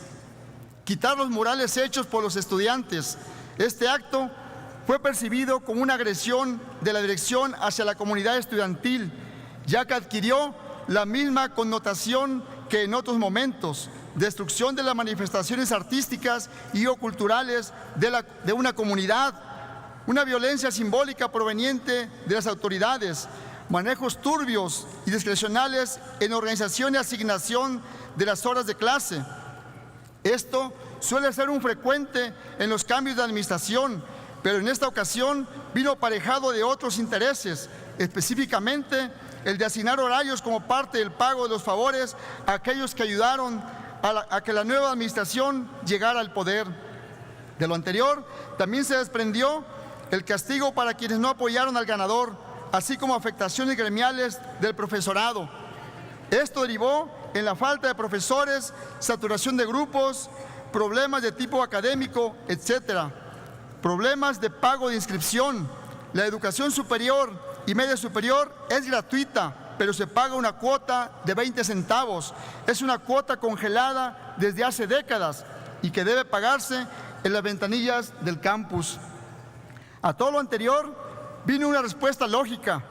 S8: quitar los murales hechos por los estudiantes. Este acto fue percibido como una agresión de la dirección hacia la comunidad estudiantil, ya que adquirió la misma connotación que en otros momentos: destrucción de las manifestaciones artísticas y o culturales de una comunidad, una violencia simbólica proveniente de las autoridades, manejos turbios y discrecionales en organización y asignación de las horas de clase. Esto suele ser un frecuente en los cambios de administración, pero en esta ocasión vino aparejado de otros intereses, específicamente el de asignar horarios como parte del pago de los favores a aquellos que ayudaron a que la nueva administración llegara al poder. De lo anterior, también se desprendió el castigo para quienes no apoyaron al ganador, así como afectaciones gremiales del profesorado. Esto derivó en la falta de profesores, saturación de grupos, problemas de tipo académico, etcétera. Problemas de pago de inscripción. La educación superior y media superior es gratuita, pero se paga una cuota de 20 centavos. Es una cuota congelada desde hace décadas y que debe pagarse en las ventanillas del campus. A todo lo anterior vino una respuesta lógica.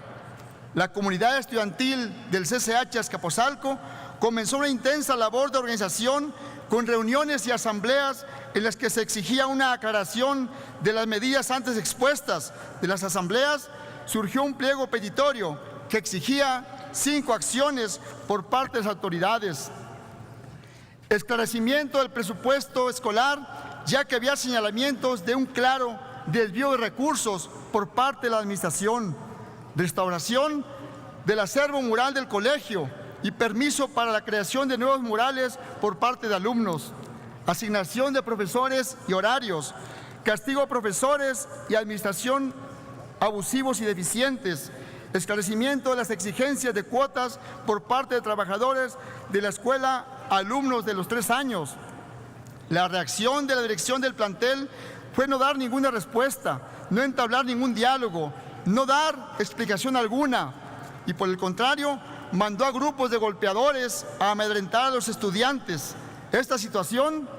S8: La comunidad estudiantil del CCH Azcapotzalco comenzó una intensa labor de organización con reuniones y asambleas en las que se exigía una aclaración de las medidas antes expuestas. De las asambleas surgió un pliego petitorio que exigía 5 acciones por parte de las autoridades. Esclarecimiento del presupuesto escolar, ya que había señalamientos de un claro desvío de recursos por parte de la administración. Restauración del acervo mural del colegio y permiso para la creación de nuevos murales por parte de alumnos. Asignación de profesores y horarios. Castigo a profesores y administración abusivos y deficientes. Esclarecimiento de las exigencias de cuotas por parte de trabajadores de la escuela a alumnos de los 3 años. La reacción de la dirección del plantel fue no dar ninguna respuesta, no entablar ningún diálogo, no dar explicación alguna y por el contrario mandó a grupos de golpeadores a amedrentar a los estudiantes. Esta situación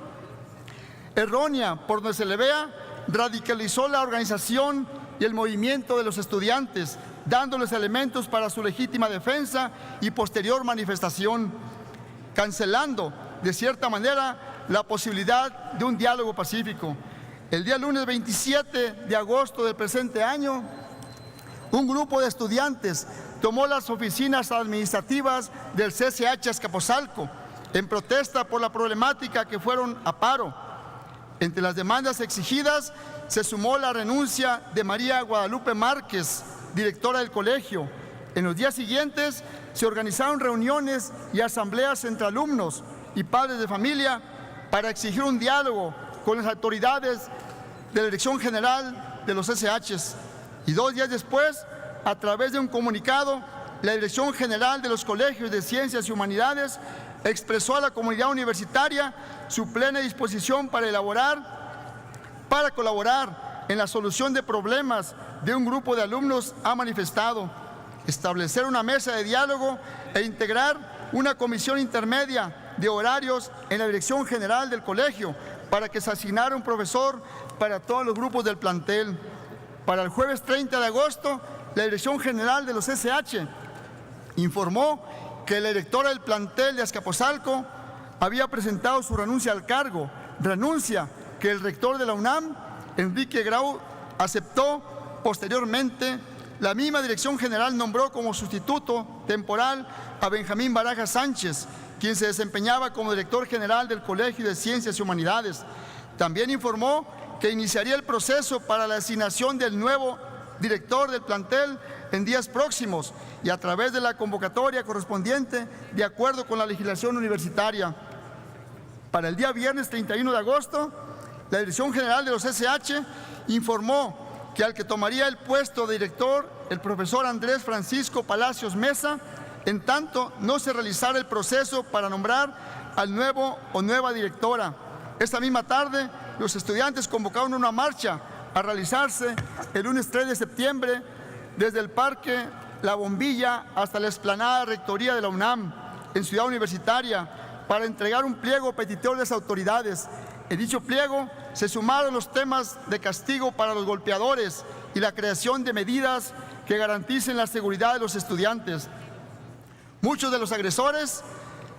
S8: errónea, por donde se le vea, radicalizó la organización y el movimiento de los estudiantes, dándoles elementos para su legítima defensa y posterior manifestación, cancelando de cierta manera la posibilidad de un diálogo pacífico. El día lunes 27 de agosto del presente año, un grupo de estudiantes tomó las oficinas administrativas del CCH Azcapotzalco en protesta por la problemática que fueron a paro. Entre las demandas exigidas se sumó la renuncia de María Guadalupe Márquez, directora del colegio. En los días siguientes se organizaron reuniones y asambleas entre alumnos y padres de familia para exigir un diálogo con las autoridades de la Dirección General de los SHs. Y 2 días después, a través de un comunicado, la Dirección General de los Colegios de Ciencias y Humanidades expresó a la comunidad universitaria su plena disposición para colaborar en la solución de problemas de un grupo de alumnos ha manifestado, establecer una mesa de diálogo e integrar una comisión intermedia de horarios en la Dirección General del colegio para que se asignara un profesor para todos los grupos del plantel. Para el jueves 30 de agosto, la Dirección General de los SH informó que la directora del plantel de Azcapotzalco había presentado su renuncia al cargo, renuncia que el rector de la UNAM, Enrique Grau, aceptó. Posteriormente, la misma Dirección General nombró como sustituto temporal a Benjamín Barajas Sánchez, quien se desempeñaba como director general del Colegio de Ciencias y Humanidades. También informó que iniciaría el proceso para la asignación del nuevo director del plantel en días próximos y a través de la convocatoria correspondiente de acuerdo con la legislación universitaria. Para el día viernes 31 de agosto, la Dirección General de los SH informó que al que tomaría el puesto de director, el profesor Andrés Francisco Palacios Mesa, en tanto no se realizara el proceso para nombrar al nuevo o nueva directora. Esta misma tarde, los estudiantes convocaron una marcha a realizarse el lunes 3 de septiembre desde el Parque La Bombilla hasta la explanada Rectoría de la UNAM, en Ciudad Universitaria, para entregar un pliego petitorio a las autoridades. En dicho pliego se sumaron los temas de castigo para los golpeadores y la creación de medidas que garanticen la seguridad de los estudiantes. Muchos de los agresores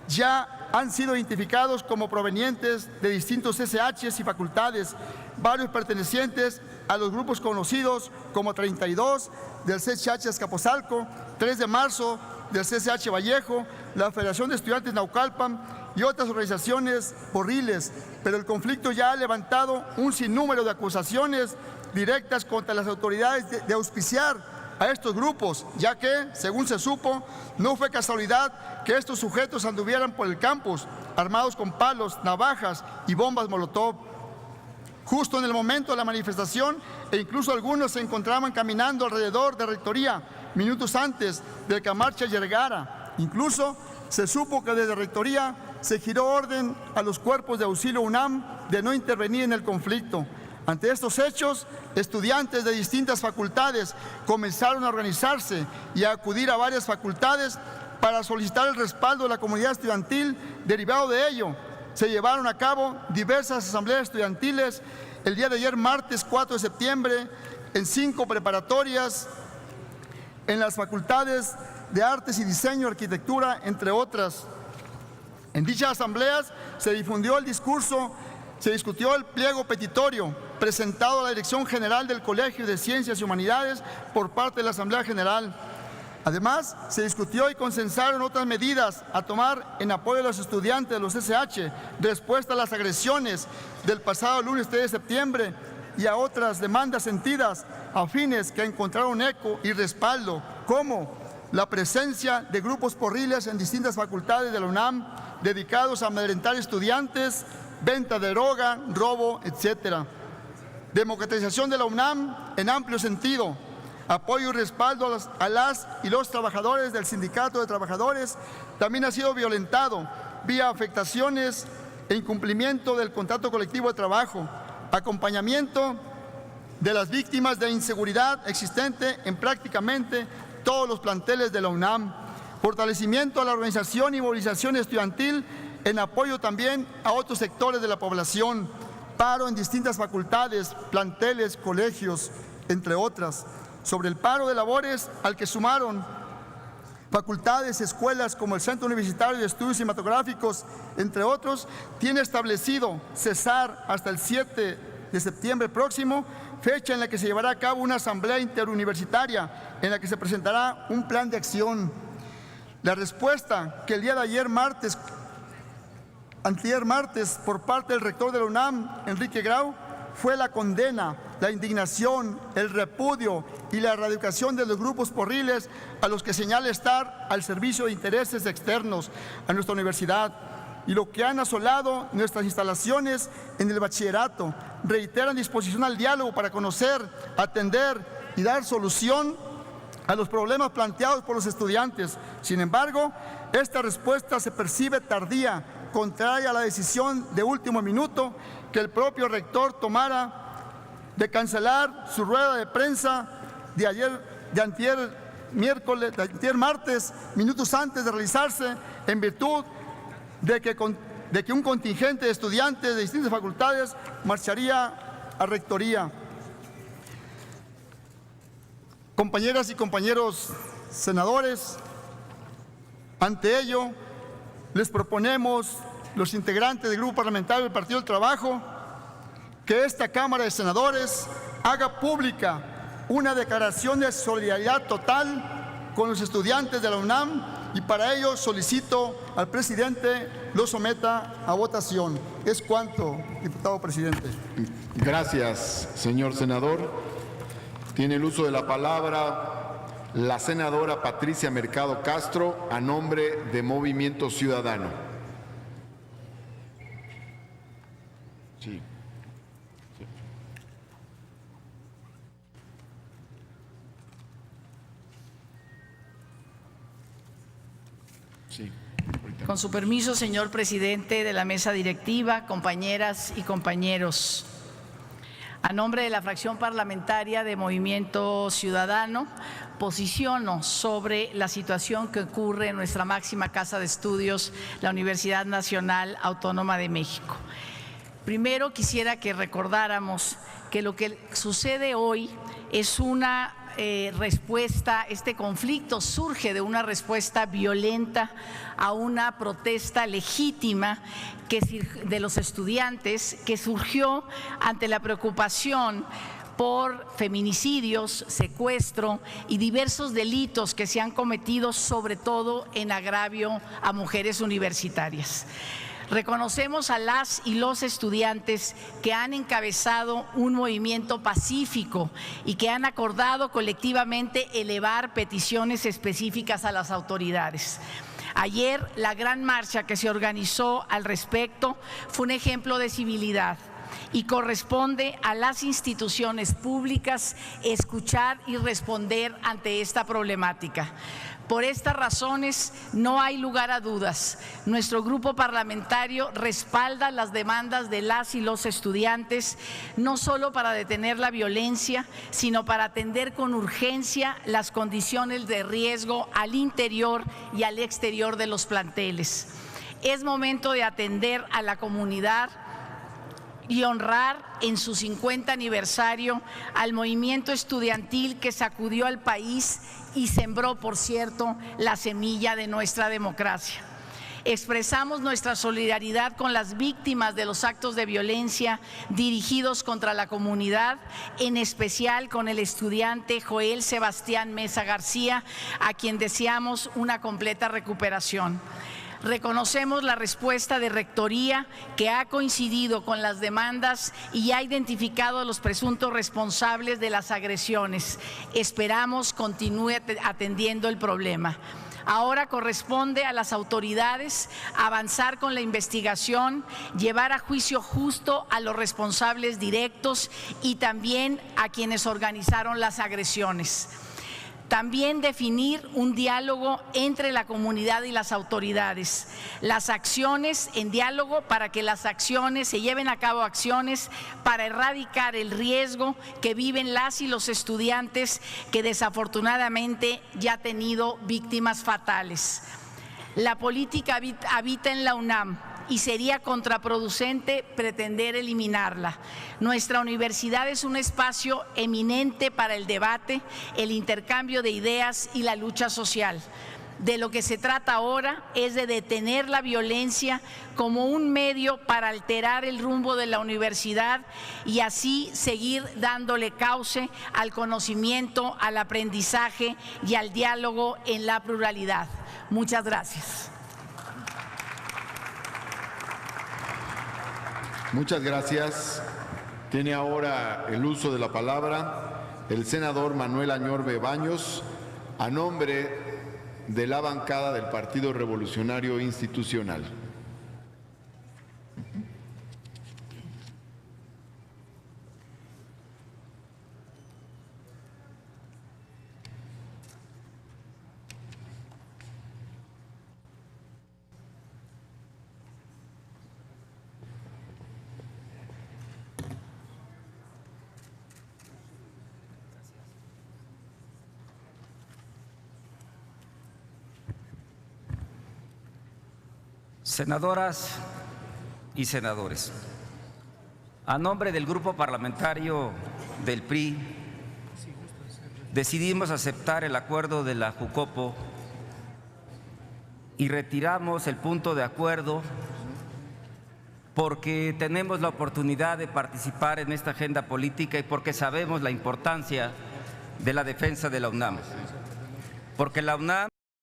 S8: ya han sido identificados como provenientes de distintos CCHs y facultades, varios pertenecientes a los grupos conocidos como 32 del CCH Azcapotzalco, 3 de marzo del CCH Vallejo, la Federación de Estudiantes Naucalpan y otras organizaciones porriles, pero el conflicto ya ha levantado un sinnúmero de acusaciones directas contra las autoridades de auspiciar a estos grupos, ya que, según se supo, no fue casualidad que estos sujetos anduvieran por el campus armados con palos, navajas y bombas molotov. Justo en el momento de la manifestación, e incluso algunos se encontraban caminando alrededor de Rectoría minutos antes de que la marcha llegara. Incluso se supo que desde Rectoría se giró orden a los cuerpos de auxilio UNAM de no intervenir en el conflicto. Ante estos hechos, estudiantes de distintas facultades comenzaron a organizarse y a acudir a varias facultades para solicitar el respaldo de la comunidad estudiantil. Derivado de ello, se llevaron a cabo diversas asambleas estudiantiles el día de ayer, martes 4 de septiembre, en 5 preparatorias, en las facultades de Artes y Diseño, Arquitectura, entre otras. En dichas asambleas se difundió el discurso, se discutió el pliego petitorio presentado a la Dirección General del Colegio de Ciencias y Humanidades por parte de la Asamblea General. Además, se discutió y consensaron otras medidas a tomar en apoyo a los estudiantes de los SH, respuesta a las agresiones del pasado lunes 3 de septiembre y a otras demandas sentidas afines que encontraron eco y respaldo, como la presencia de grupos porriles en distintas facultades de la UNAM dedicados a amedrentar estudiantes, venta de droga, robo, etc. Democratización de la UNAM en amplio sentido, apoyo y respaldo a las y los trabajadores del Sindicato de Trabajadores también ha sido violentado vía afectaciones e incumplimiento del contrato colectivo de trabajo, acompañamiento de las víctimas de inseguridad existente en prácticamente todos los planteles de la UNAM, fortalecimiento a la organización y movilización estudiantil en apoyo también a otros sectores de la población, paro en distintas facultades, planteles, colegios, entre otras. Sobre el paro de labores al que sumaron facultades, escuelas como el Centro Universitario de Estudios Cinematográficos, entre otros, tiene establecido cesar hasta el 7 de septiembre próximo, fecha en la que se llevará a cabo una asamblea interuniversitaria en la que se presentará un plan de acción. La respuesta que el día de antier martes, por parte del rector de la UNAM, Enrique Grau, fue la condena, la indignación, el repudio y la erradicación de los grupos porriles a los que señala estar al servicio de intereses externos a nuestra universidad y lo que han asolado nuestras instalaciones en el bachillerato. Reiteran disposición al diálogo para conocer, atender y dar solución a los problemas planteados por los estudiantes. Sin embargo, esta respuesta se percibe tardía, contraria a la decisión de último minuto que el propio rector tomara de cancelar su rueda de prensa de antier martes, minutos antes de realizarse, en virtud de que un contingente de estudiantes de distintas facultades marcharía a Rectoría. Compañeras y compañeros senadores, ante ello, les proponemos, los integrantes del Grupo Parlamentario del Partido del Trabajo, que esta Cámara de Senadores haga pública una declaración de solidaridad total con los estudiantes de la UNAM y para ello solicito al presidente lo someta a votación. Es cuanto, diputado presidente.
S2: Gracias, señor senador. Tiene el uso de la palabra la senadora Patricia Mercado Castro, a nombre de Movimiento Ciudadano. Sí. Sí.
S9: Con su permiso, señor presidente de la mesa directiva, compañeras y compañeros, a nombre de la fracción parlamentaria de Movimiento Ciudadano, posiciono sobre la situación que ocurre en nuestra máxima casa de estudios, la Universidad Nacional Autónoma de México. Primero quisiera que recordáramos que lo que sucede hoy es una respuesta, este conflicto surge de una respuesta violenta a una protesta legítima de los estudiantes que surgió ante la preocupación por feminicidios, secuestro y diversos delitos que se han cometido, sobre todo en agravio a mujeres universitarias. Reconocemos a las y los estudiantes que han encabezado un movimiento pacífico y que han acordado colectivamente elevar peticiones específicas a las autoridades. Ayer, la gran marcha que se organizó al respecto fue un ejemplo de civilidad y corresponde a las instituciones públicas escuchar y responder ante esta problemática. Por estas razones, no hay lugar a dudas. Nuestro grupo parlamentario respalda las demandas de las y los estudiantes, no solo para detener la violencia, sino para atender con urgencia las condiciones de riesgo al interior y al exterior de los planteles. Es momento de atender a la comunidad y honrar en su 50 aniversario al movimiento estudiantil que sacudió al país y sembró, por cierto, la semilla de nuestra democracia. Expresamos nuestra solidaridad con las víctimas de los actos de violencia dirigidos contra la comunidad, en especial con el estudiante Joel Sebastián Mesa García, a quien deseamos una completa recuperación. Reconocemos la respuesta de Rectoría, que ha coincidido con las demandas y ha identificado a los presuntos responsables de las agresiones. Esperamos continúe atendiendo el problema. Ahora corresponde a las autoridades avanzar con la investigación, llevar a juicio justo a los responsables directos y también a quienes organizaron las agresiones. También definir un diálogo entre la comunidad y las autoridades. Las acciones en diálogo para que las acciones se lleven a cabo, acciones para erradicar el riesgo que viven las y los estudiantes que desafortunadamente ya han tenido víctimas fatales. La política habita en la UNAM y sería contraproducente pretender eliminarla. Nuestra universidad es un espacio eminente para el debate, el intercambio de ideas y la lucha social. De lo que se trata ahora es de detener la violencia como un medio para alterar el rumbo de la universidad y así seguir dándole cauce al conocimiento, al aprendizaje y al diálogo en la pluralidad. Muchas gracias.
S2: Muchas gracias. Tiene ahora el uso de la palabra el senador Manuel Añorbe Baños, a nombre de la bancada del Partido Revolucionario Institucional.
S10: Senadoras y senadores, a nombre del Grupo Parlamentario del PRI, decidimos aceptar el acuerdo de la Jucopo y retiramos el punto de acuerdo porque tenemos la oportunidad de participar en esta agenda política y porque sabemos la importancia de la defensa de la UNAM. Porque la UNAM